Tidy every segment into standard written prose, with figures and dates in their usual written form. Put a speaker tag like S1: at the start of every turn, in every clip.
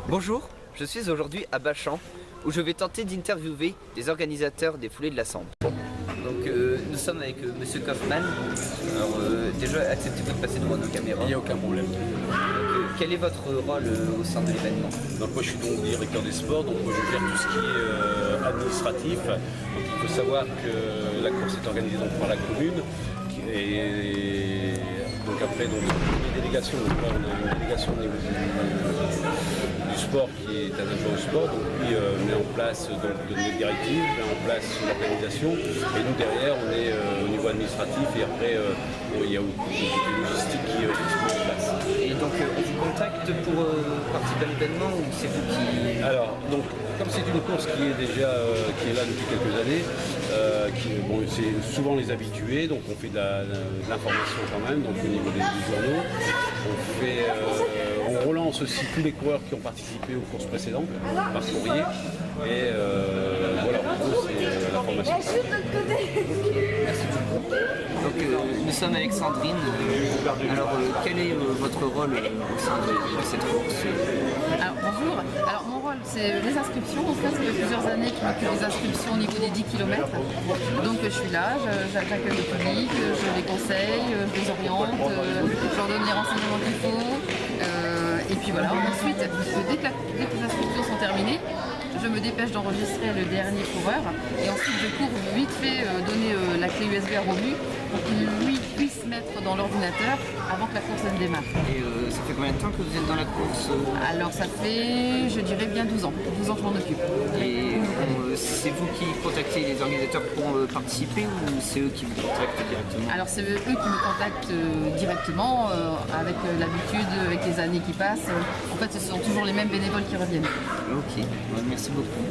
S1: Bonjour, je suis aujourd'hui à Bachan où je vais tenter d'interviewer les organisateurs des foulées de la Sambre. Donc nous sommes avec Monsieur Kaufmann. Alors déjà acceptez-vous de passer devant nos caméras?
S2: Il n'y a aucun problème.
S1: Quel est votre rôle au sein de l'événement?
S2: Donc moi je suis donc directeur des sports, donc moi je gère tout ce qui est administratif. Donc il faut savoir que la course est organisée donc par la commune. Et donc après donc, les délégations, donc là, on a une délégation au niveau du sport qui est un adjoint au sport, donc lui met en place donc, les directives, met en place l'organisation, et nous derrière on est au niveau administratif et après il y a une logistique qui se met en place.
S1: Et donc on vous contacte pour participer à l'événement ou c'est vous qui...
S2: Alors donc comme c'est une course qui est déjà qui est là depuis quelques années, bon, c'est souvent les habitués, donc on fait de l'information quand même, donc au niveau des journaux. On relance aussi tous les coureurs qui ont participé aux courses précédentes par courrier. Et voilà, en gros c'est l'information.
S1: Merci beaucoup. Donc nous sommes avec Sandrine. Alors quel est votre rôle au sein de cette course?
S3: Alors bonjour, alors mon rôle c'est les inscriptions, en fait ça fait plusieurs années que je m'occupe des inscriptions au niveau des 10 km. Donc je suis là, j'accueille le public, je les conseille, je les oriente, je leur donne les renseignements qu'il faut. Et puis voilà, ensuite dès que les inscriptions sont terminées, je me dépêche d'enregistrer le dernier coureur et ensuite je cours vite fait donner la clé USB à Romu pour qu'il lui puisse mettre dans l'ordinateur avant que la course elle démarre.
S1: Et ça fait combien de temps que vous êtes dans la course?
S3: Alors ça fait, je dirais bien 12 ans. 12 ans que je m'en occupe.
S1: Et c'est vous qui contactez les organisateurs pour participer ou c'est eux qui vous contactent directement?
S3: Alors c'est eux qui me contactent directement avec l'habitude, avec les années qui passent. En fait ce sont toujours les mêmes bénévoles qui reviennent.
S1: Ok, merci beaucoup.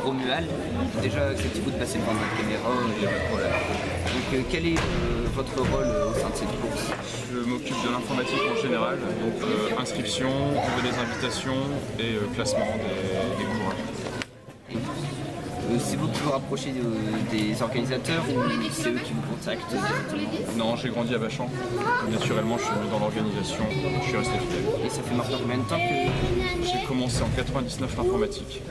S1: Romuald, déjà acceptez-vous de passer devant votre caméra, il n'y a pas de problème. Donc quel est votre rôle au sein de cette course?
S4: Je m'occupe de l'informatique en général, donc inscription, envoi des invitations et classement des coureurs.
S1: C'est vous qui vous rapprochez des organisateurs ou c'est eux qui vous contactent directement?
S4: Non, j'ai grandi à Bachan, naturellement je suis venu dans l'organisation, je suis resté fidèle.
S1: Et ça fait maintenant combien de temps que...
S4: J'ai commencé en 99 l'informatique.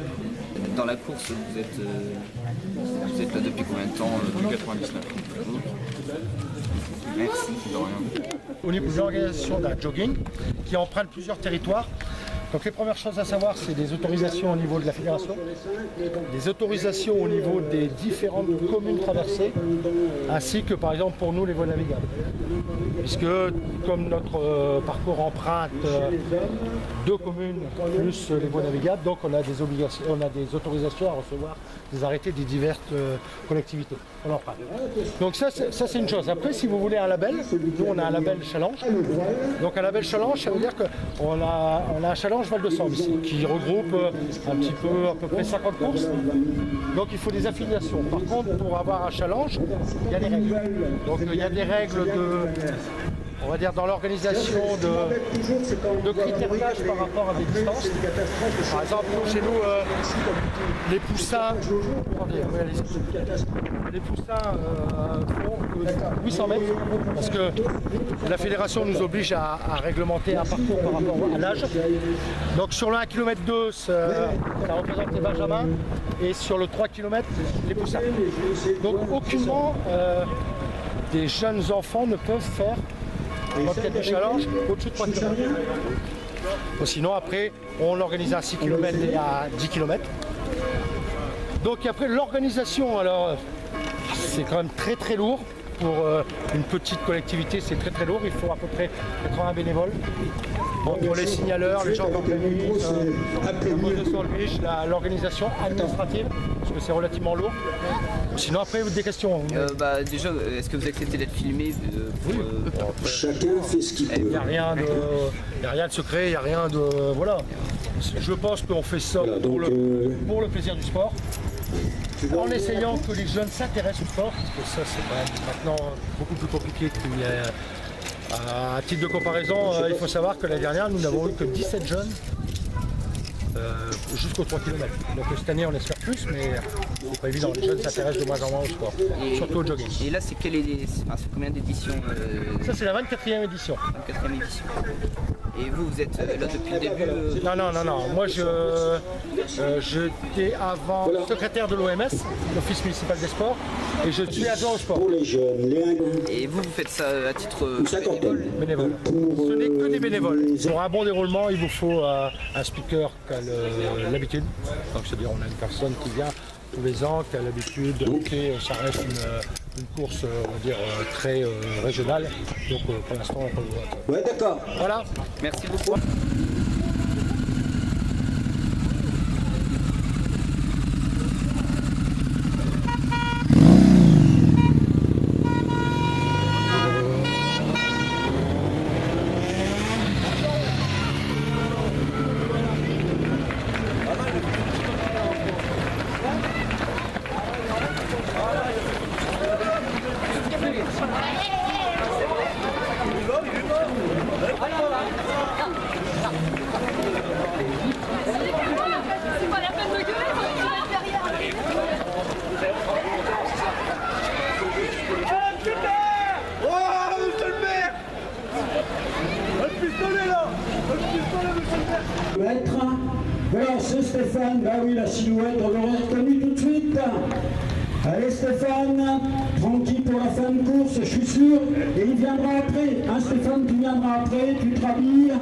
S1: Dans la course, vous êtes là depuis combien de temps?
S4: Depuis 99.
S1: Merci.
S4: De rien.
S5: Au niveau de l'organisation d'un jogging qui emprunte plusieurs territoires. Donc les premières choses à savoir, c'est des autorisations au niveau de la fédération, des autorisations au niveau des différentes communes traversées, ainsi que par exemple pour nous les voies navigables. Puisque comme notre parcours emprunte 2 communes plus les voies navigables, donc on a des obligations, on a des autorisations à recevoir des arrêtés des diverses collectivités. On emprunte. Donc ça c'est une chose. Après si vous voulez un label, nous on a un label challenge. Donc un label challenge, ça veut dire qu'on a un challenge Val de Sambre ici, qui regroupe à peu près 50 courses. Donc il faut des affiliations. Par contre, pour avoir un challenge, il y a des règles. Donc il y a des règles on va dire dans l'organisation de critères d'âge par rapport à des distances. Par exemple, chez nous, les poussins, font 800 mètres parce que la fédération nous oblige à réglementer un parcours par rapport à l'âge. Donc sur le 1 km 2, ça représente les benjamins et sur le 3 km, les poussins. Donc aucunement des jeunes enfants ne peuvent faire de challenge au-dessus de 3 km. Sinon après on organise à 6 km et à 10 km. Donc après l'organisation, alors c'est quand même très lourd. Pour une petite collectivité, c'est très lourd. Il faut à peu près 80 bénévoles. Pour les signaleurs, les gens d'organisme, l'organisation administrative, parce que c'est relativement lourd. Sinon après, des questions.
S1: Déjà, est-ce que vous acceptez d'être filmé
S5: Oui.
S6: Chacun fait ce qu'il peut.
S5: Il n'y a rien de secret, il n'y a rien de... Voilà. Je pense qu'on fait ça pour le plaisir du sport. En essayant que les jeunes s'intéressent au sport, parce que ça c'est quand même maintenant beaucoup plus compliqué qu'il y a. À titre de comparaison, il faut savoir que l'année dernière, nous n'avons eu que 17 jeunes jusqu'aux 3 km. Donc cette année, on espère plus, mais c'est pas évident. Les jeunes s'intéressent de moins en moins au sport, surtout au jogging.
S1: Et là, c'est combien d'éditions?
S5: Ça, c'est la 24e édition.
S1: 24e édition. Et vous, vous êtes là depuis le début
S5: Non. Moi, j'étais avant secrétaire de l'OMS, l'Office municipal des sports, et je suis adjoint au sport.
S6: Pour les jeunes,
S1: Et vous faites ça à titre
S6: cinquantaine.
S5: Bénévole. Ce n'est que des bénévoles. Pour un bon déroulement, il vous faut un speaker qui a l'habitude. Donc, c'est-à-dire, on a une personne qui vient tous les ans, qui a l'habitude. Ça reste une course, on va dire, très régionale. Donc, pour l'instant, on peut le voir.
S6: Ouais, d'accord.
S5: Voilà.
S1: Merci beaucoup.
S6: Alors c'est Stéphane, bah oui la silhouette, on l'aurait reconnu tout de suite. Allez Stéphane, tranquille pour la fin de course, je suis sûr, et il viendra après. Hein Stéphane, tu viendras après, tu te rhabilles,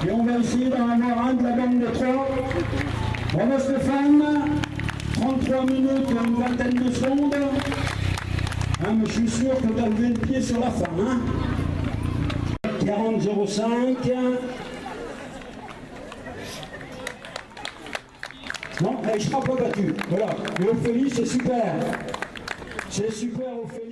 S6: et on va essayer d'en avoir un de la bande des trois. Bravo Stéphane, 33 minutes, une vingtaine de secondes. Hein, mais je suis sûr que tu as levé le pied sur la fin. Hein 40,05. Non, il ne sera pas battu. Voilà. Et Ophélie, c'est super. C'est super, Ophélie.